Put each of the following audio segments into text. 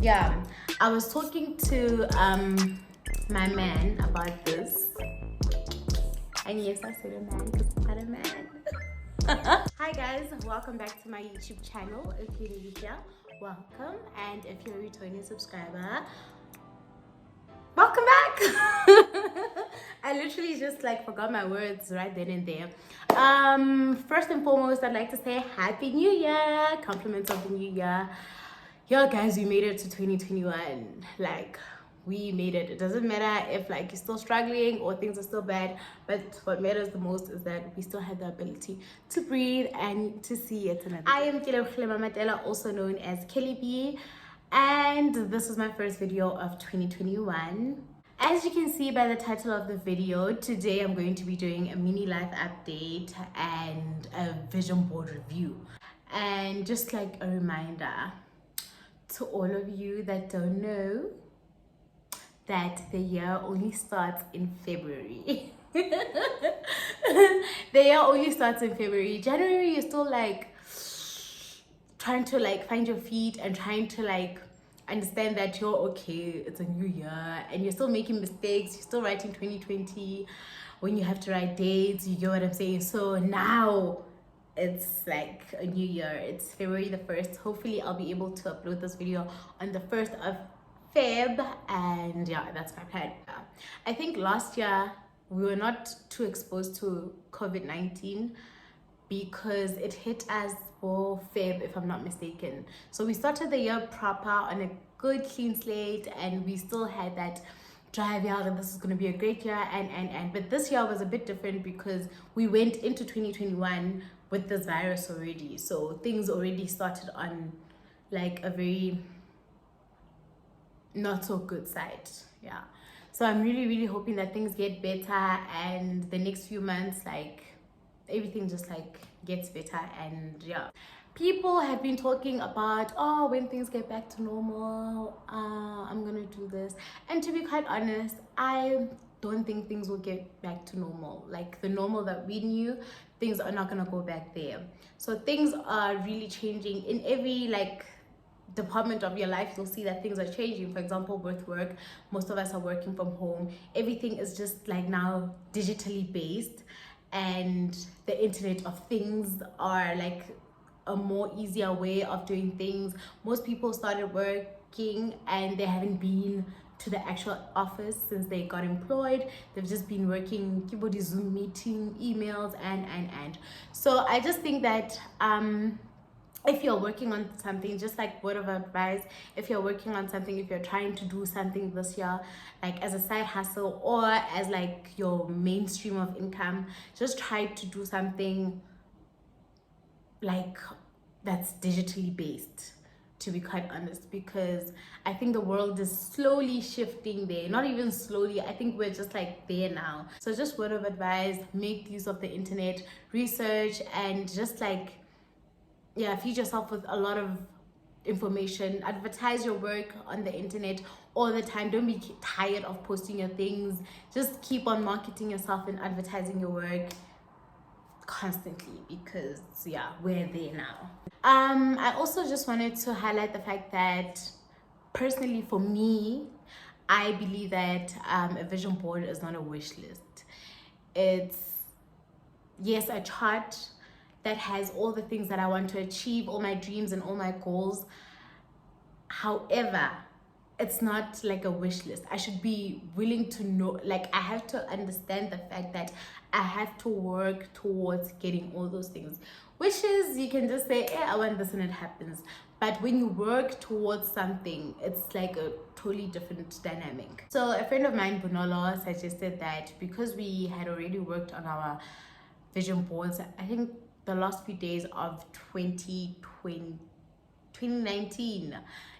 Yeah, I was talking to my man about this, and yes, I said a man because I'm not a man. Hi guys, welcome back to my YouTube channel. If you're new here, welcome, and if you're a returning subscriber, welcome back. I literally just like forgot my words right then and there. First and foremost, I'd like to say Happy New Year, compliments of the new year. Yo guys, we made it to 2021. Like, we made it. It doesn't matter if like you're still struggling or things are still bad, but what matters the most is that we still have the ability to breathe and to see it another day. I am Kelebogile Mamatela, also known as Kelly B, and this is my first video of 2021. As you can see by the title of the video, today I'm going to be doing a mini life update and a vision board review. And just like a reminder to all of you that don't know that the year only starts in February. The year only starts in February. January, you're still like trying to like find your feet and trying to like understand that you're okay, it's a new year, and you're still making mistakes, you're still writing 2020 when you have to write dates, you get what I'm saying? So now it's like a new year, it's February the 1st. Hopefully I'll be able to upload this video on the 1st of Feb, and yeah, that's my plan. I think last year we were not too exposed to COVID-19 because it hit us for Feb, if I'm not mistaken. So we started the year proper on a good clean slate, and we still had that drive, yeah, that this is going to be a great year, and but this year was a bit different because we went into 2021 with this virus already. So things already started on like a very not so good side. Yeah, so I'm really hoping that things get better, and the next few months like everything just like gets better. And yeah, people have been talking about, oh, when things get back to normal, I'm gonna do this. And to be quite honest, I don't think things will get back to normal, like the normal that we knew. Things are not gonna go back there. So things are really changing in every like department of your life. You'll see that things are changing. For example, with work, most of us are working from home. Everything is just like now digitally based, and the internet of things are like a more easier way of doing things. Most people started working and they haven't been to the actual office since they got employed. They've just been working keyboard, Zoom meeting, emails, and so I just think that if you're working on something, just like word of advice, if you're working on something, if you're trying to do something this year, like as a side hustle or as like your mainstream of income, just try to do something like that's digitally based, to be quite honest, because I think the world is slowly shifting there. Not even slowly, I think we're just like there now. So just word of advice, make use of the internet, research, and just like, yeah, feed yourself with a lot of information. Advertise your work on the internet all the time. Don't be tired of posting your things. Just keep on marketing yourself and advertising your work constantly, because yeah, we're there now. I also just wanted to highlight the fact that personally for me, I believe that a vision board is not a wish list. It's, yes, a chart that has all the things that I want to achieve, all my dreams and all my goals. However, it's not like a wish list. I should be willing to know, like I have to understand the fact that I have to work towards getting all those things. Wishes, you can just say, I want this and it happens. But when you work towards something, it's like a totally different dynamic. So a friend of mine, Bunolo, suggested that because we had already worked on our vision boards, I think the last few days of 2019,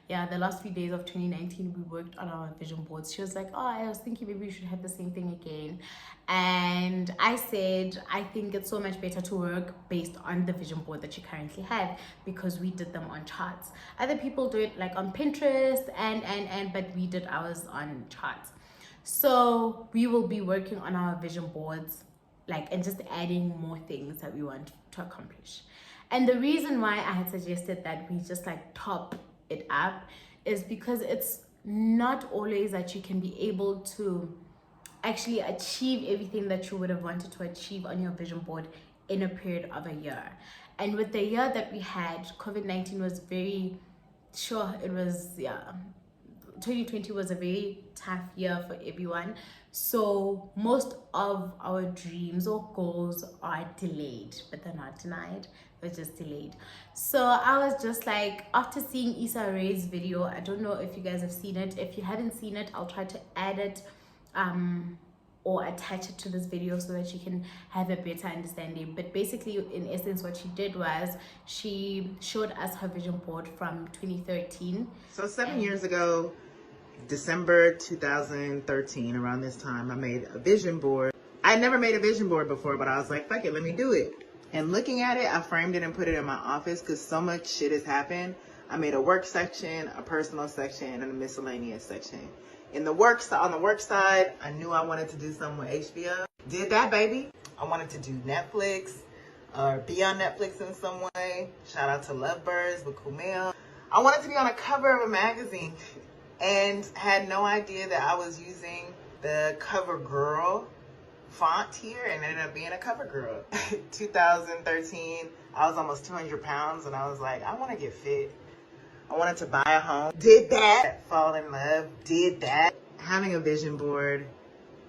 yeah, the last few days of 2019, we worked on our vision boards. She was like, oh, I was thinking maybe we should have the same thing again. And I said, I think it's so much better to work based on the vision board that you currently have, because we did them on charts. Other people do it like on Pinterest but we did ours on charts. So we will be working on our vision boards, like, and just adding more things that we want to accomplish. And the reason why I had suggested that we just like top it up is because it's not always that you can be able to actually achieve everything that you would have wanted to achieve on your vision board in a period of a year. And with the year that we had, COVID-19 was very, sure, it was, yeah, 2020 was a very tough year for everyone. So most of our dreams or goals are delayed, but they're not denied, they're just delayed. So I was just like, after seeing Issa Rae's video, I don't know if you guys have seen it. If you haven't seen it, I'll try to add it or attach it to this video so that you can have a better understanding. But basically, in essence, what she did was she showed us her vision board from 2013. So 7 years ago, December 2013, around this time, I made a vision board. I had never made a vision board before, but I was like, fuck it, let me do it. And looking at it, I framed it and put it in my office because so much shit has happened. I made a work section, a personal section, and a miscellaneous section. On the work side, I knew I wanted to do something with HBO. Did that, baby. I wanted to do Netflix or be on Netflix in some way. Shout out to Lovebirds with Kumail. I wanted to be on a cover of a magazine and had no idea that I was using the CoverGirl font here and ended up being a CoverGirl. 2013, I was almost 200 pounds and I was like, I want to get fit. I wanted to buy a home. Did that. Fall in love. Did that. Having a vision board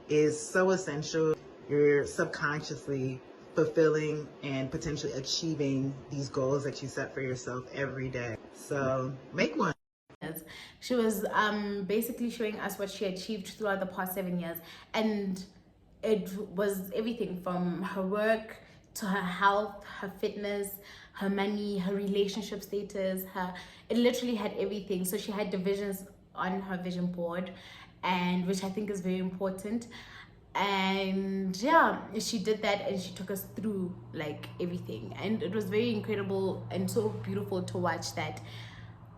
is so essential. You're subconsciously fulfilling and potentially achieving these goals that you set for yourself every day. So make one. She was basically showing us what she achieved throughout the past 7 years, and it was everything from her work to her health, her fitness, her money, her relationship status, it literally had everything. So she had divisions on her vision board, and which I think is very important. And yeah, she did that and she took us through like everything, and it was very incredible and so beautiful to watch that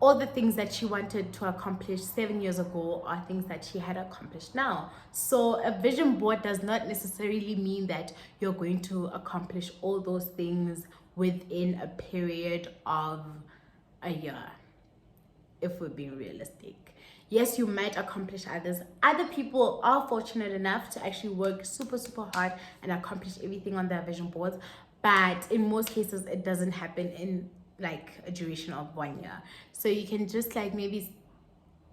all the things that she wanted to accomplish 7 years ago are things that she had accomplished now. So a vision board does not necessarily mean that you're going to accomplish all those things within a period of a year, if we're being realistic. Yes, you might accomplish others. Other people are fortunate enough to actually work super hard and accomplish everything on their vision boards, but in most cases it doesn't happen in like a duration of 1 year. So you can just like maybe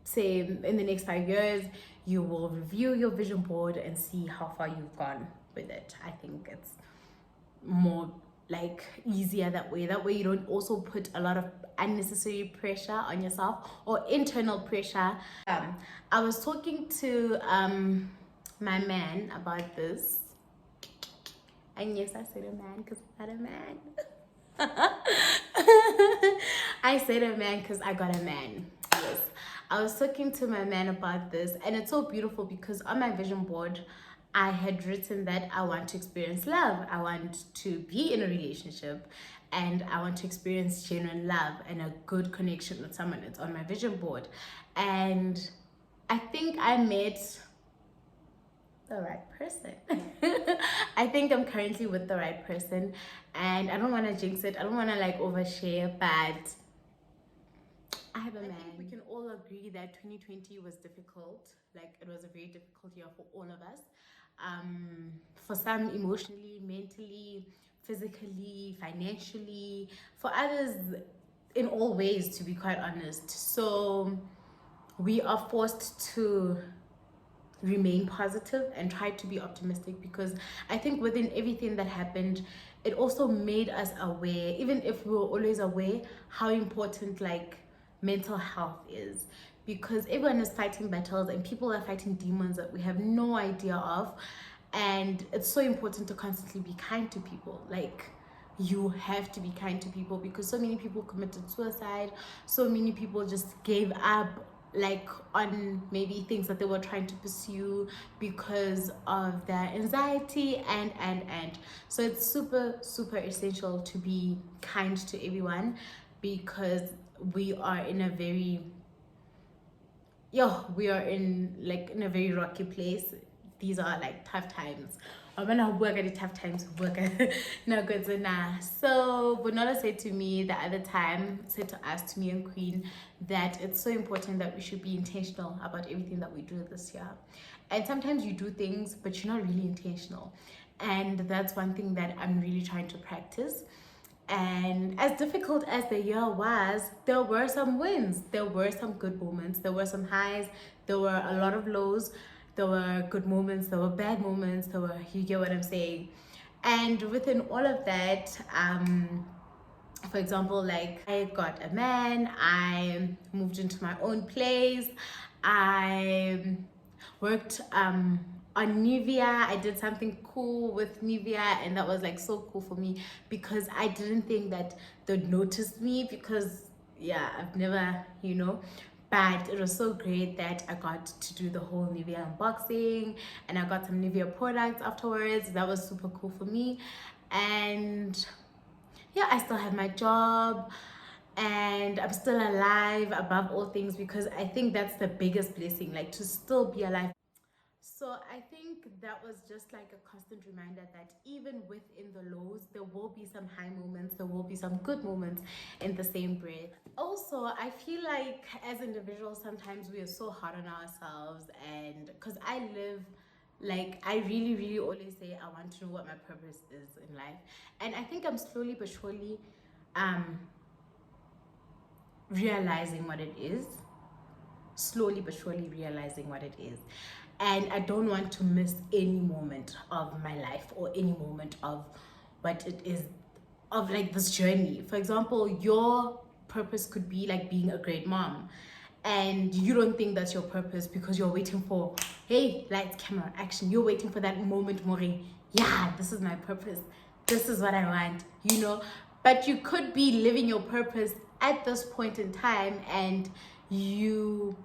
say in the next 5 years you will review your vision board and see how far you've gone with it. I think it's more like easier that way. That way you don't also put a lot of unnecessary pressure on yourself or internal pressure. I was talking to my man about this, and yes, I said a man because I'm not a man. I said a man because I got a man. Yes, I was talking to my man about this, and it's so beautiful because on my vision board I had written that I want to experience love, I want to be in a relationship, and I want to experience genuine love and a good connection with someone. It's on my vision board, and I think I met the right person. I think I'm currently with the right person, and I don't want to jinx it, I don't want to like overshare, but I have a man. I think we can all agree that 2020 was difficult. Like, it was a very difficult year for all of us. For some emotionally, mentally, physically, financially, for others in all ways, to be quite honest. So we are forced to remain positive and try to be optimistic, because I think within everything that happened, it also made us aware, even if we were always aware, how important like mental health is, because everyone is fighting battles and people are fighting demons that we have no idea of, and it's so important to constantly be kind to people. Like, you have to be kind to people, because so many people committed suicide, so many people just gave up like on maybe things that they were trying to pursue because of their anxiety, and so it's super essential to be kind to everyone, because we are in a very in a very rocky place. these are like tough times. I'm gonna work at the tough times, work no good enough. So Bonola said to me the other time, said to us, to me and Queen, that it's so important that we should be intentional about everything that we do this year. And sometimes you do things, but you're not really intentional. And that's one thing that I'm really trying to practice. And as difficult as the year was, there were some wins, there were some good moments, there were some highs, there were a lot of lows, there were good moments, there were bad moments, there were, you get what I'm saying. And within all of that, for example, like I got a man, I moved into my own place, I worked on Nivea. I did something cool with Nivea, and that was like so cool for me because I didn't think that they'd notice me because yeah, I've never, you know, but it was so great that I got to do the whole Nivea unboxing, and I got some Nivea products afterwards. That was super cool for me. And yeah, I still have my job and I'm still alive above all things, because I think that's the biggest blessing, like to still be alive. So I think that was just like a constant reminder that even within the lows, there will be some high moments, there will be some good moments in the same breath. Also, I feel like as individuals, sometimes we are so hard on ourselves, and because I live, like, I really, really always say I want to know what my purpose is in life. And I think I'm slowly but surely realizing what it is, slowly but surely realizing what it is. And I don't want to miss any moment of my life or any moment of what it is, of like this journey. For example, your purpose could be like being a great mom, and you don't think that's your purpose because you're waiting for, hey, lights, camera, action. You're waiting for that moment, Mori. Yeah, this is my purpose, this is what I want, you know. But you could be living your purpose at this point in time, and you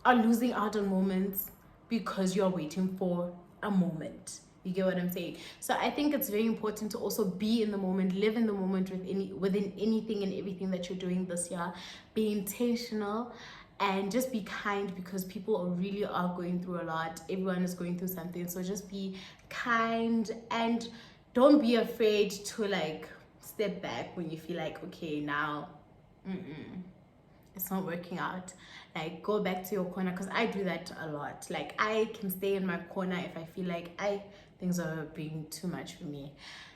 are losing out on moments because you're waiting for a moment. You get what I'm saying? So I think it's very important to also be in the moment, live in the moment within anything and everything that you're doing this year. Be intentional and just be kind, because people really are going through a lot. Everyone is going through something. So just be kind and don't be afraid to like step back when you feel like, okay, now it's not working out. Like, go back to your corner, because I do that a lot. Like, I can stay in my corner if I feel like things are being too much for me.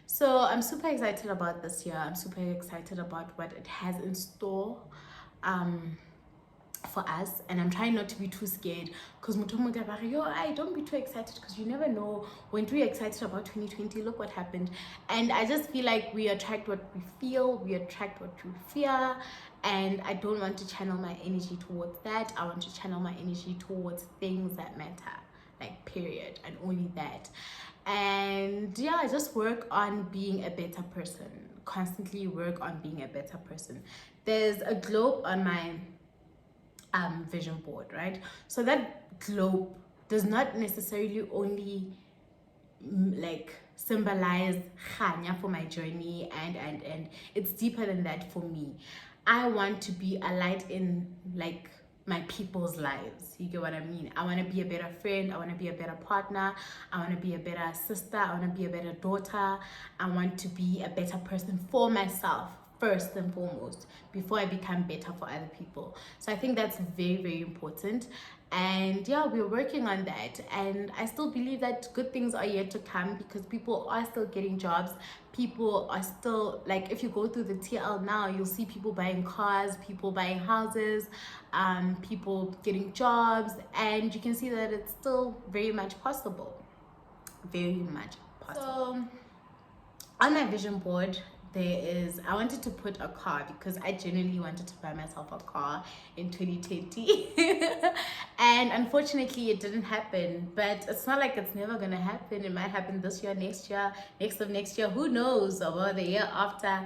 So I'm super excited about this year. I'm super excited about what it has in store for us, and I'm trying not to be too scared, because I don't be too excited, because you never know. When we're excited about 2020, look what happened. And I just feel like we attract what we feel, we attract what we fear, and I don't want to channel my energy towards that. I want to channel my energy towards things that matter, like, period, and only that. And yeah, I just work on being a better person, constantly work on being a better person. There's a globe on my vision board, right? So that globe does not necessarily only like symbolize Khanya for my journey, and it's deeper than that for me. I want to be a light in like my people's lives. You get what I mean? I want to be a better friend, I want to be a better partner, I want to be a better sister, I want to be a better daughter, I want to be a better person for myself first and foremost, before I become better for other people. So I think that's very, very important. And yeah, we're working on that, and I still believe that good things are yet to come, because people are still getting jobs. People are still, like, if you go through the TL now, you'll see people buying cars, people buying houses, people getting jobs, and you can see that it's still very much possible, very much possible. So on my vision board, I wanted to put a car, because I genuinely wanted to buy myself a car in 2020 and unfortunately it didn't happen. But it's not like it's never gonna happen. It might happen this year, next year, next of next year, who knows, or the year after.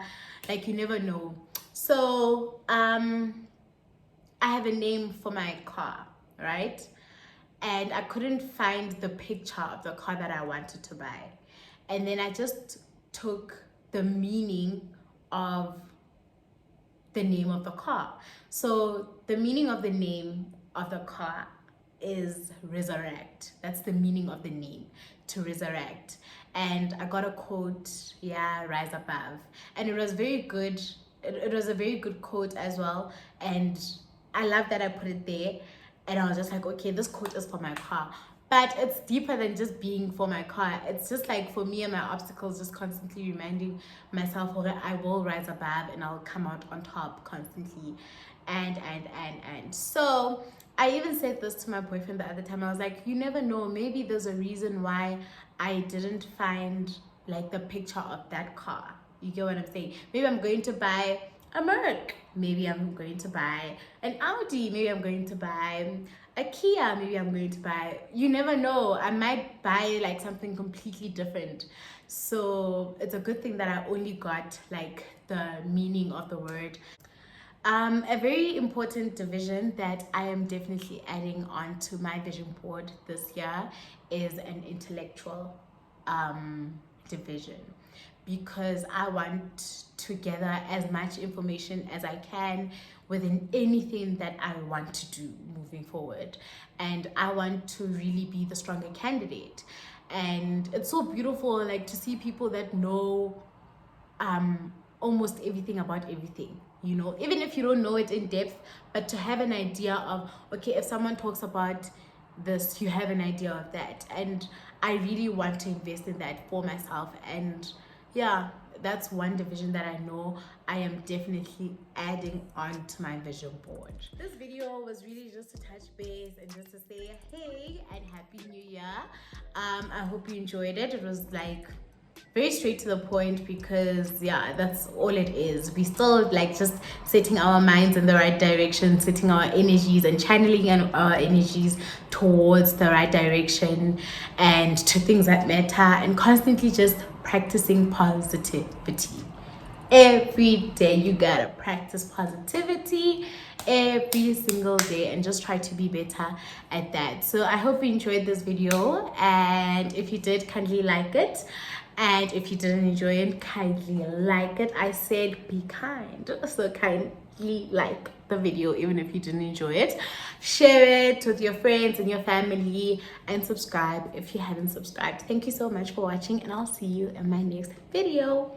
Like, you never know. So I have a name for my car, right? And I couldn't find the picture of the car that I wanted to buy, and then I just took the meaning of the name of the car. So the meaning of the name of the car is resurrect. That's the meaning of the name, to resurrect. And I got a quote, yeah, rise above, and it was very good. It was a very good quote as well, and I love that I put it there. And I was just like, okay, this quote is for my car, but it's deeper than just being for my car. It's just like for me and my obstacles, just constantly reminding myself that I will rise above and I'll come out on top constantly. And so I even said this to my boyfriend the other time. I was like, you never know, maybe there's a reason why I didn't find like the picture of that car. You get what I'm saying? Maybe I'm going to buy a Merc. Maybe I'm going to buy an Audi. Maybe I'm going to buy a Kia. Maybe I'm going to buy, you never know, I might buy like something completely different. So it's a good thing that I only got like the meaning of the word. A very important division that I am definitely adding on to my vision board this year is an intellectual division, because I want to gather as much information as I can within anything that I want to do moving forward. And I want to really be the stronger candidate. And it's so beautiful, like, to see people that know almost everything about everything, you know, even if you don't know it in depth, but to have an idea of, okay, if someone talks about this, you have an idea of that. And I really want to invest in that for myself. And yeah, that's one division that I know I am definitely adding on to my vision board. This video was really just to touch base and just to say hey and happy new year. I hope you enjoyed it. It was like very straight to the point, because yeah, that's all it is. We still like just setting our minds in the right direction, setting our energies and channeling our energies towards the right direction and to things that matter, and constantly just practicing positivity. Every day you gotta practice positivity every single day and just try to be better at that. So I hope you enjoyed this video, and if you did, kindly like it. And if you didn't enjoy it, kindly like it. I said be kind, so kindly like the video even if you didn't enjoy it. Share it with your friends and your family, and subscribe if you haven't subscribed. Thank you so much for watching, and I'll see you in my next video.